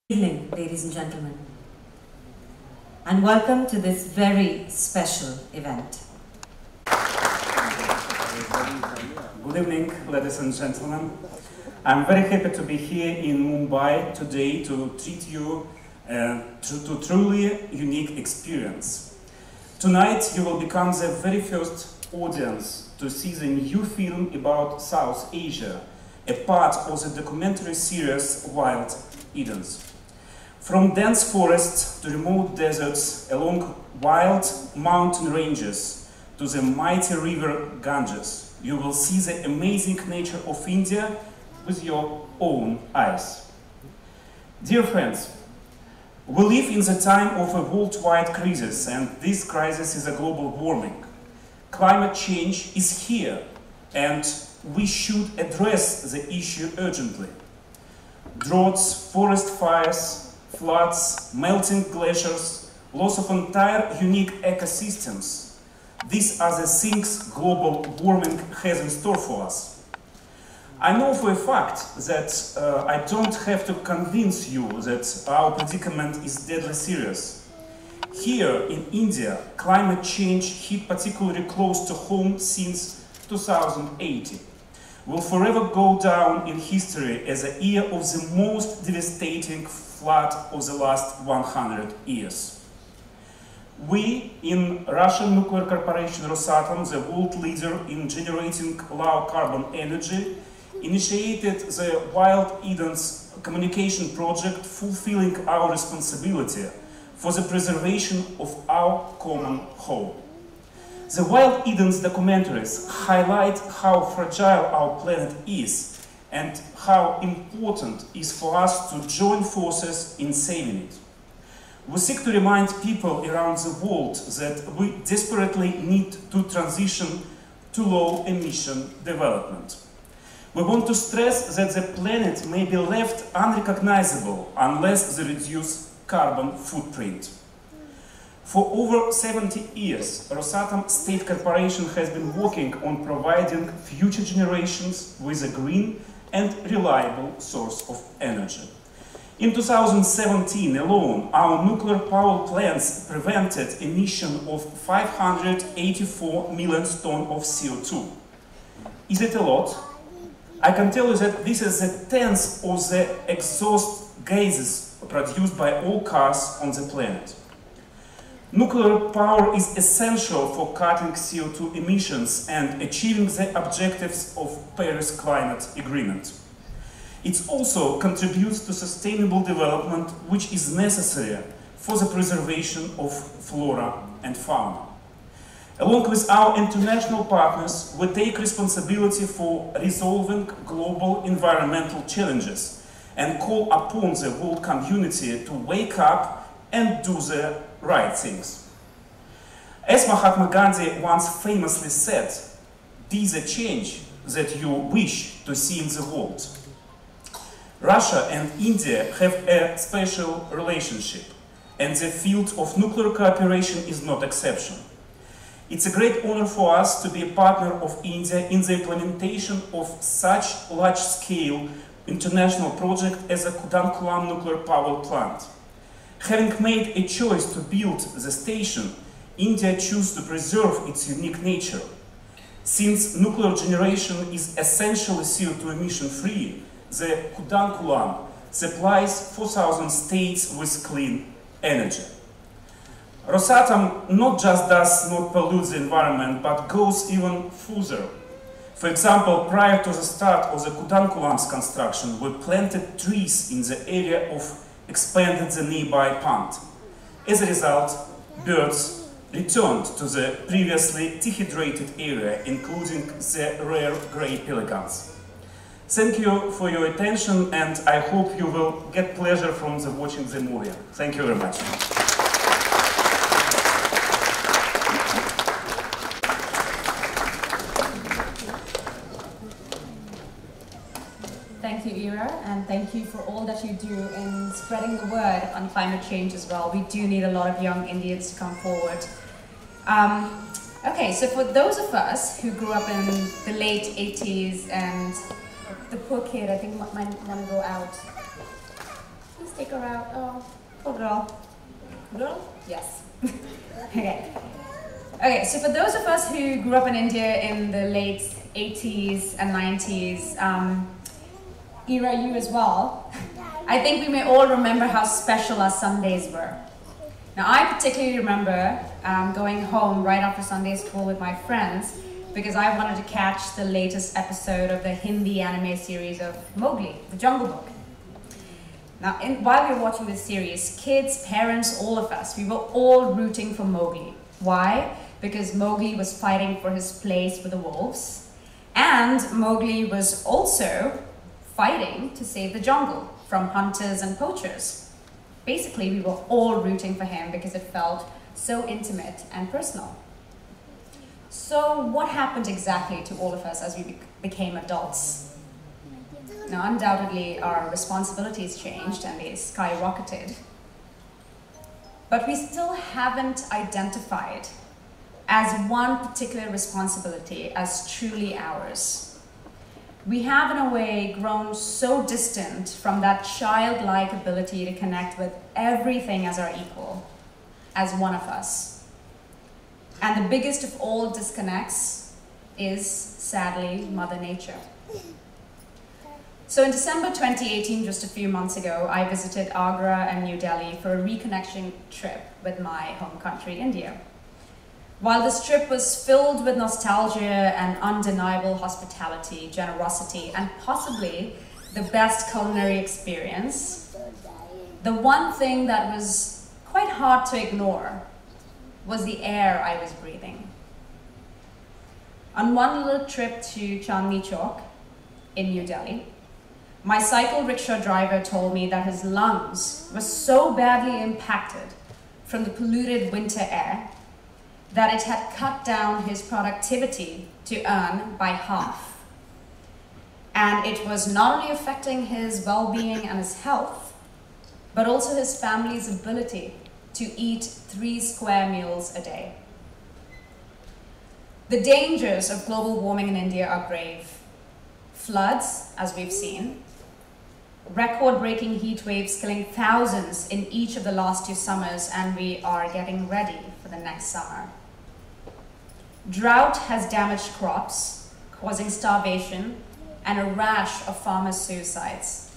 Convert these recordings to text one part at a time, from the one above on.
Good evening, ladies and gentlemen, and welcome to this very special event. Good evening, ladies and gentlemen. I'm very happy to be here in Mumbai today to treat you to truly unique experience. Tonight you will become the very first audience to see the new film about South Asia, a part of the documentary series Wild Edens. From dense forests to remote deserts, along wild mountain ranges to the mighty river Ganges, you will see the amazing nature of India with your own eyes. Dear friends, we live in the time of a worldwide crisis, and this crisis is a global warming. Climate change is here, and we should address the issue urgently. Droughts, forest fires, floods, melting glaciers, loss of entire unique ecosystems. These are the things global warming has in store for us. I know for a fact that I don't have to convince you that our predicament is deadly serious. Here in India, climate change hit particularly close to home since 2080. Will forever go down in history as a year of the most devastating flood of the last 100 years. We, in Russian nuclear corporation Rosatom, the world leader in generating low carbon energy, initiated the Wild Edens communication project, fulfilling our responsibility for the preservation of our common home. The Wild Edens documentaries highlight how fragile our planet is and how important it is for us to join forces in saving it. We seek to remind people around the world that we desperately need to transition to low-emission development. We want to stress that the planet may be left unrecognizable unless they reduce carbon footprint. For over 70 years, Rosatom State Corporation has been working on providing future generations with a green and reliable source of energy. In 2017 alone, our nuclear power plants prevented emission of 584 million tons of CO2. Is it a lot? I can tell you that this is a tenth of the exhaust gases produced by all cars on the planet. Nuclear power is essential for cutting CO2 emissions and achieving the objectives of Paris Climate Agreement. It also contributes to sustainable development, which is necessary for the preservation of flora and fauna. Along with our international partners, we take responsibility for resolving global environmental challenges and call upon the world community to wake up and do the right things. As Mahatma Gandhi once famously said, "Be the change that you wish to see in the world." Russia and India have a special relationship, and the field of nuclear cooperation is not exception. It's a great honor for us to be a partner of India in the implementation of such large-scale international project as the Kudankulam nuclear power plant. Having made a choice to build the station, India chose to preserve its unique nature. Since nuclear generation is essentially CO2 emission-free, the Kudankulam supplies 4,000 states with clean energy. Rosatom not just does not pollute the environment, but goes even further. For example, prior to the start of the Kudankulam's construction, we planted trees in the area of expanded the nearby pond. As a result, birds returned to the previously dehydrated area, including the rare grey pelicans. Thank you for your attention, and I hope you will get pleasure from watching the movie. Thank you very much. Thank you, Ira, and thank you for all that you do in spreading the word on climate change as well. We do need a lot of young Indians to come forward. Okay, so for those of us who grew up in the late 80s and the poor kid, I think, might want to go out. Who's take her out. Oh, poor girl. Girl? Yes. Okay. Okay, so for those of us who grew up in India in the late 80s and 90s, era, you as well, I think we may all remember how special our Sundays were. Now, I particularly remember going home right after Sunday school with my friends because I wanted to catch the latest episode of the Hindi anime series of Mowgli, the Jungle Book. Now, while we were watching this series, kids, parents, all of us, we were all rooting for Mowgli. Why? Because Mowgli was fighting for his place with the wolves, and Mowgli was also fighting to save the jungle from hunters and poachers. Basically, we were all rooting for him because it felt so intimate and personal. So what happened exactly to all of us as we became adults? Now, undoubtedly, our responsibilities changed and they skyrocketed. But we still haven't identified as one particular responsibility as truly ours. We have, in a way, grown so distant from that childlike ability to connect with everything as our equal, as one of us. And the biggest of all disconnects is, sadly, Mother Nature. So in December 2018, just a few months ago, I visited Agra and New Delhi for a reconnection trip with my home country, India. While this trip was filled with nostalgia and undeniable hospitality, generosity, and possibly the best culinary experience, the one thing that was quite hard to ignore was the air I was breathing. On one little trip to Chandni Chowk in New Delhi, my cycle rickshaw driver told me that his lungs were so badly impacted from the polluted winter air that it had cut down his productivity to earn by half. And it was not only affecting his well-being and his health, but also his family's ability to eat 3 square meals a day. The dangers of global warming in India are grave. Floods, as we've seen, record-breaking heat waves killing thousands in each of the last 2 summers, and we are getting ready for the next summer. Drought has damaged crops, causing starvation and a rash of farmers' suicides.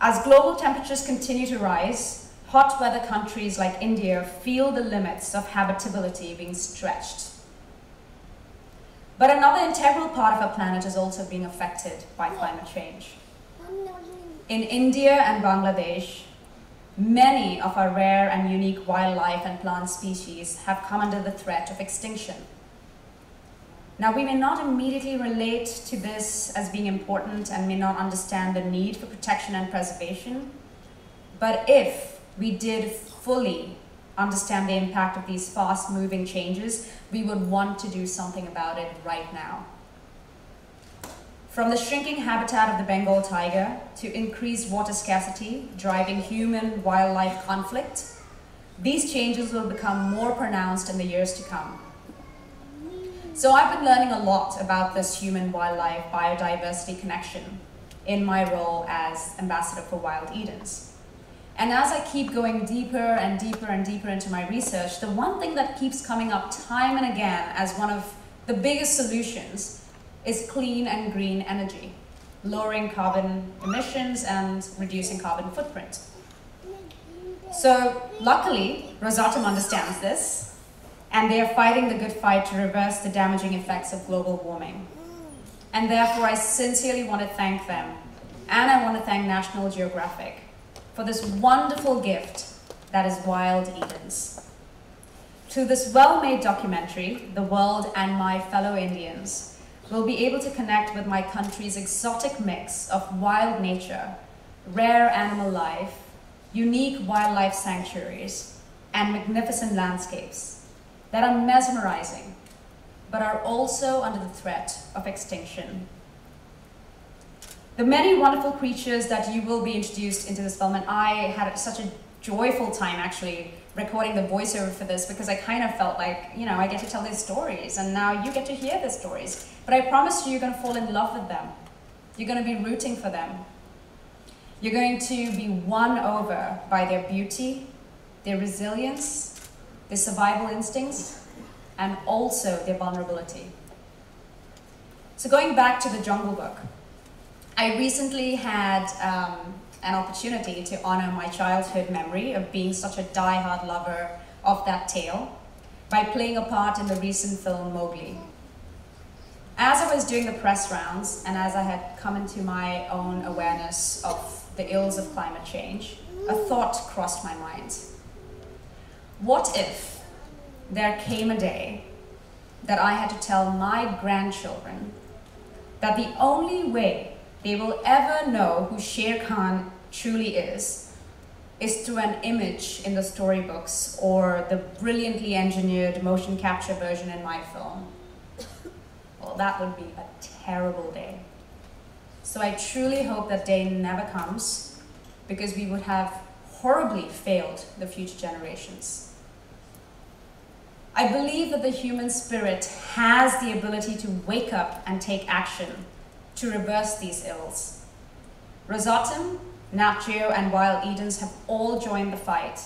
As global temperatures continue to rise, hot weather countries like India feel the limits of habitability being stretched. But another integral part of our planet is also being affected by climate change. In India and Bangladesh, many of our rare and unique wildlife and plant species have come under the threat of extinction. Now, we may not immediately relate to this as being important and may not understand the need for protection and preservation, but if we did fully understand the impact of these fast-moving changes, we would want to do something about it right now. From the shrinking habitat of the Bengal tiger to increased water scarcity, driving human-wildlife conflict, these changes will become more pronounced in the years to come. So I've been learning a lot about this human-wildlife biodiversity connection in my role as Ambassador for Wild Edens. And as I keep going deeper and deeper and deeper into my research, the one thing that keeps coming up time and again as one of the biggest solutions is clean and green energy, lowering carbon emissions and reducing carbon footprint. So luckily, Rosatom understands this, and they are fighting the good fight to reverse the damaging effects of global warming. And therefore, I sincerely want to thank them, and I want to thank National Geographic for this wonderful gift that is Wild Edens. Through this well-made documentary, the world and my fellow Indians will be able to connect with my country's exotic mix of wild nature, rare animal life, unique wildlife sanctuaries, and magnificent landscapes that are mesmerizing, but are also under the threat of extinction. The many wonderful creatures that you will be introduced into this film, and I had such a joyful time actually recording the voiceover for this because I kind of felt like, you know, I get to tell these stories and now you get to hear the stories. But I promise you, you're going to fall in love with them. You're going to be rooting for them. You're going to be won over by their beauty, their resilience, their survival instincts, and also their vulnerability. So going back to the Jungle Book, I recently had an opportunity to honor my childhood memory of being such a die-hard lover of that tale by playing a part in the recent film Mowgli. As I was doing the press rounds and as I had come into my own awareness of the ills of climate change, a thought crossed my mind. What if there came a day that I had to tell my grandchildren that the only way they will ever know who Shere Khan truly is through an image in the storybooks or the brilliantly engineered motion capture version in my film? Well, that would be a terrible day. So I truly hope that day never comes, because we would have horribly failed the future generations. I believe that the human spirit has the ability to wake up and take action to reverse these ills. Rosatom, Nat Geo, and Wild Edens have all joined the fight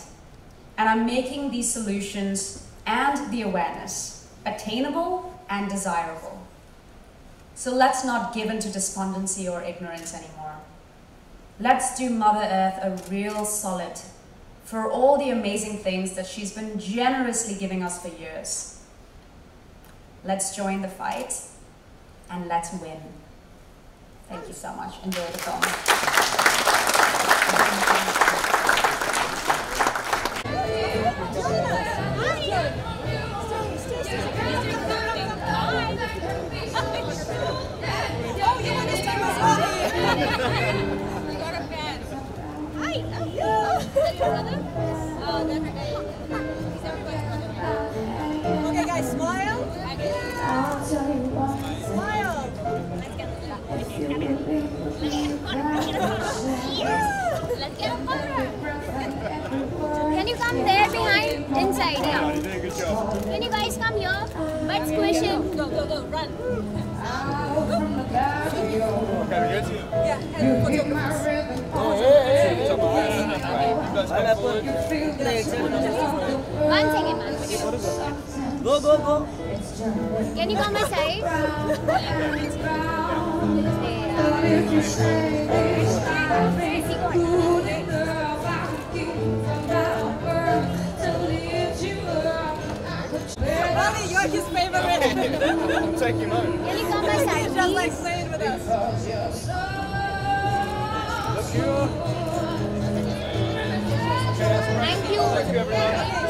and are making these solutions and the awareness attainable and desirable. So let's not give in to despondency or ignorance anymore. Let's do Mother Earth a real solid for all the amazing things that she's been generously giving us for years. Let's join the fight and let's win. Thank you so much. Enjoy the film. Okay, guys, smile. Smile. Let's get a photo. Can you come there behind? Inside, yeah. You did a good job. Can you guys come here? But squish it. Go, go, go, run. Okay, we good? Yeah, and photographers. One second, man. Go, go, go. Can you come my side? Raleigh, you're his favorite. Take him out. Can you come my side, He's just like please? playing with us. Look you. Thank you. Thank you, everyone.